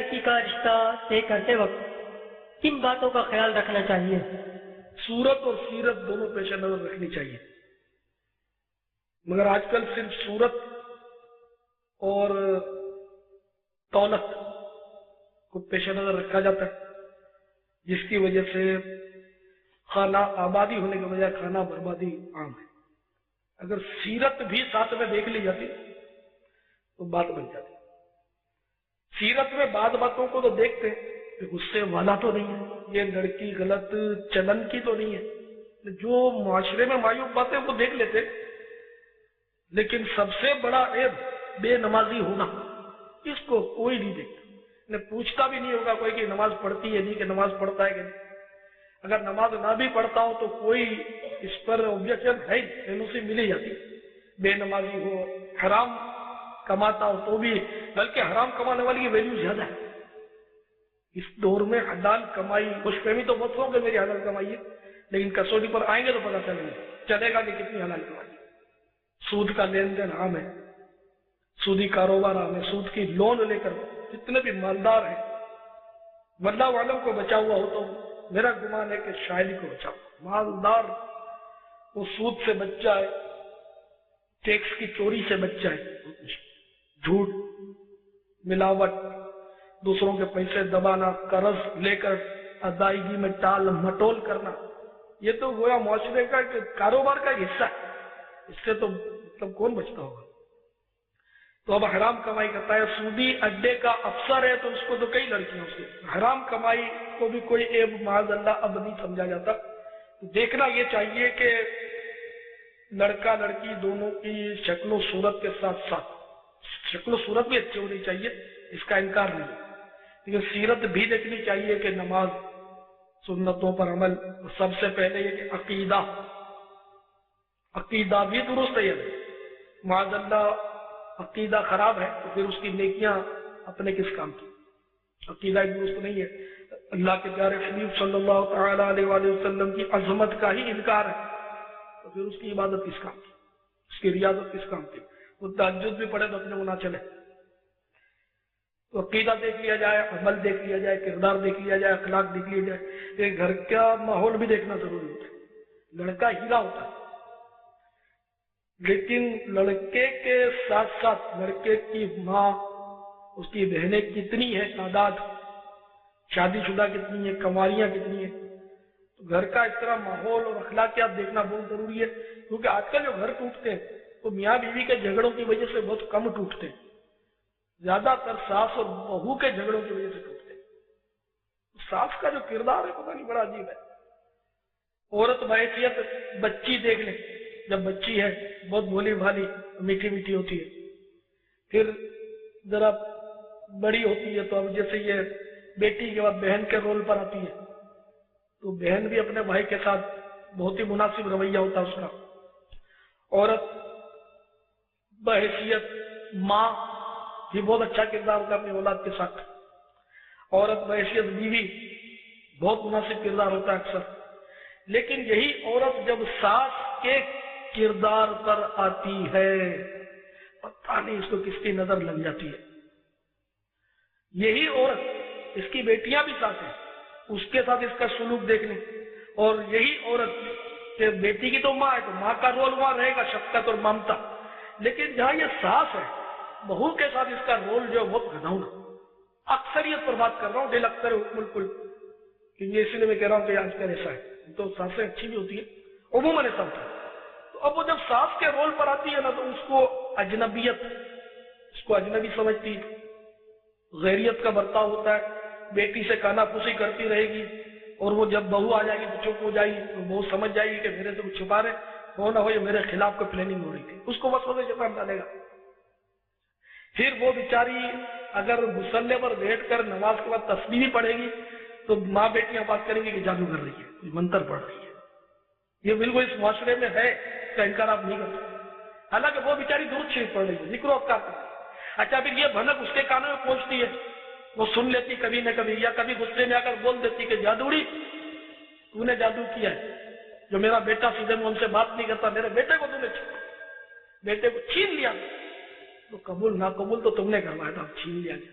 لڑکی کا رشتہ طے کرتے وقت کن باتوں کا خیال رکھنا چاہیے؟ صورت اور سیرت دونوں پیش نظر رکھنی چاہیے، مگر آج کل صرف صورت اور دولت کو پیش نظر رکھا جاتا ہے، جس کی وجہ سے خانہ آبادی ہونے کے بجائے خانہ بربادی عام ہے۔ اگر سیرت بھی ساتھ میں دیکھ لی جاتی تو بات بن جاتی۔ سیرت میں بعض باتوں کو تو دیکھتے ہیں کہ غصے والا تو نہیں ہے، یہ لڑکی غلط چلن کی تو نہیں ہے، جو معاشرے میں معیوب باتیں وہ دیکھ لیتے، لیکن سب سے بڑا عیب بے نمازی ہونا، اس کو کوئی نہیں دیکھتا، پوچھتا بھی نہیں ہوگا کوئی کہ نماز پڑھتی ہے نہیں، کہ نماز پڑھتا ہے کہ نہیں۔ اگر نماز نہ بھی پڑھتا ہو تو کوئی اس پر اوبجیکشن ہے ہی، سے ملی جاتی، بے نمازی ہو، حرام کماتا ہو تو بھی، بلکہ حرام کمانے والی کی ویلیو زیادہ ہے اس دور میں۔ حلال کمائی، خوش فہمی تو بہت ہو کہ میری حلال کمائی ہے، لیکن کسوٹی پر آئیں گے تو پتہ چلے گا کہ کتنی حلال کمائی ہے۔ سود کا لین دین عام ہے، سودی کاروبار عام ہے، سود کی لون لے کر جتنے بھی مالدار ہیں، واللہ والوں کو بچا ہوا ہو تو میرا گمان ہے کہ شاید ہی کو بچا ہوا مالدار وہ سود سے بچ جائے، ٹیکس کی چوری سے بچ جائے، جھوٹ، ملاوٹ، دوسروں کے پیسے دبانا، قرض لے کر ادائیگی میں ٹال مٹول کرنا، یہ تو گویا معاشرے کا کاروبار کا حصہ ہے، اس سے تو مطلب کون بچتا ہوگا۔ تو اب حرام کمائی کرتا ہے، سودی اڈے کا افسر ہے تو اس کو تو کئی لڑکیاں سے حرام کمائی کو بھی کوئی عیب معاذ اللہ اب نہیں سمجھا جاتا۔ تو دیکھنا یہ چاہیے کہ لڑکا لڑکی دونوں کی شکل و صورت کے ساتھ ساتھ شکل و صورت بھی اچھی ہونی چاہیے، اس کا انکار نہیں ہے، لیکن سیرت بھی دیکھنی چاہیے کہ نماز، سنتوں پر عمل، سب سے پہلے یہ کہ عقیدہ بھی درست ہے۔ معاذ اللہ عقیدہ خراب ہے تو پھر اس کی نیکیاں اپنے کس کام کی؟ عقیدہ درست نہیں ہے، اللہ کے پیارے حبیب صلی اللہ تعالی علیہ وآلہ وسلم کی عظمت کا ہی انکار ہے تو پھر اس کی عبادت کس کام کی؟ اس کی ریاضت کس کام کی؟ وہ تہجد بھی پڑھے تو اپنے کو نہ چلے۔ تو عقیدہ دیکھ لیا جائے، عمل دیکھ لیا جائے، کردار دیکھ لیا جائے، اخلاق دیکھ لیا جائے، ایک گھر کا ماحول بھی دیکھنا ضروری ہوتا ہے۔ لڑکا ہیرا ہوتا ہے، لیکن لڑکے کے ساتھ ساتھ لڑکے کی ماں، اس کی بہنیں کتنی ہیں تعداد، شادی شدہ کتنی ہیں، کنواریاں کتنی ہیں، تو گھر کا اس طرح ماحول اور اخلاقیات دیکھنا بہت ضروری ہے، کیونکہ آج کل جو گھر ٹوٹتے ہیں تو میاں بیوی کے جھگڑوں کی وجہ سے بہت کم ٹوٹتے ہیں، زیادہ تر ساس اور بہو کے جھگڑوں کی وجہ سے ٹوٹتے ہیں۔ ساس کا جو کردار ہے پتہ نہیں بڑا عجیب ہے۔ عورت بحیثیت بچی دیکھ لیں، جب بچی ہے بہت بھولی بھالی میٹھی میٹھی ہوتی ہے، پھر ذرا بڑی ہوتی ہے تو اب جیسے یہ بیٹی کے بعد بہن کے رول پر آتی ہے تو بہن بھی اپنے بھائی کے ساتھ بہت ہی مناسب رویہ ہوتا ہے اس کا۔ عورت بحیثیت ماں بھی بہت اچھا کردار ہوتا ہے اپنی اولاد کے ساتھ، عورت بحیثیت بیوی بہت مناسب کردار ہوتا ہے اکثر، لیکن یہی عورت جب ساس کے کردار پر آتی ہے پتہ نہیں اس کو کس کی نظر لگ جاتی ہے۔ یہی عورت، اس کی بیٹیاں بھی ساتھ ہیں، اس کے ساتھ اس کا سلوک دیکھ لیں، اور یہی عورت کہ بیٹی کی تو ماں ہے تو ماں کا رول وہاں رہے گا شفقت اور ممتا، لیکن جہاں یہ ساس ہے بہو کے ساتھ اس کا رول جو ہے بہت گھناؤنا۔ اکثریت پر بات کر رہا ہوں، دل اکثر بالکل کہ یہ اس لیے میں کہہ رہا ہوں کہ آج کل ایسا ہے، تو ساسیں اچھی بھی ہوتی ہیں عموماً ایسا ہوتا ہے۔ تو اب وہ جب ساس کے رول پر آتی ہے نا تو اس کو اجنبیت، اس کو اجنبی سمجھتی ہے، غیریت کا برتاؤ ہوتا ہے، بیٹی سے کانا پھوسی کرتی رہے گی، اور وہ جب بہو آ جائے گی تو چپ ہو جائے گی، تو بہو سمجھ جائے گی کہ میرے سے کچھ چھپا رہے، ہو نہ ہو یہ میرے خلاف کوئی پلاننگ ہو رہی تھی، اس کو بس وجہ شیطان ڈالے گا۔ پھر وہ بیچاری اگر مسلح پر بیٹھ کر نماز کے بعد تسبیح بھی پڑھے گی تو ماں بیٹیاں بات کریں گی کہ جادو کر رہی ہے، کوئی منتر پڑھ رہی ہے۔ یہ بالکل اس معاشرے میں ہے، اس کا انکار آپ نہیں کرتے، حالانکہ وہ بیچاری درود شریف پڑھ رہی ہے، ذکر و اذکار کرتی ہے۔ اچھا پھر یہ بھنک اس کے کانوں میں پہنچتی ہے، وہ سن لیتی کبھی نہ کبھی، یا کبھی غصے میں آ کر بول دیتی کہ جادوڑی تو نے جادو کیا ہے، جو میرا بیٹا سیدھے منہ سے بات نہیں کرتا، میرے بیٹے کو بیٹے کو چھین لیا، تو قبول نہ قبول تو تم نے کروایا تھا، چھین لیا گیا،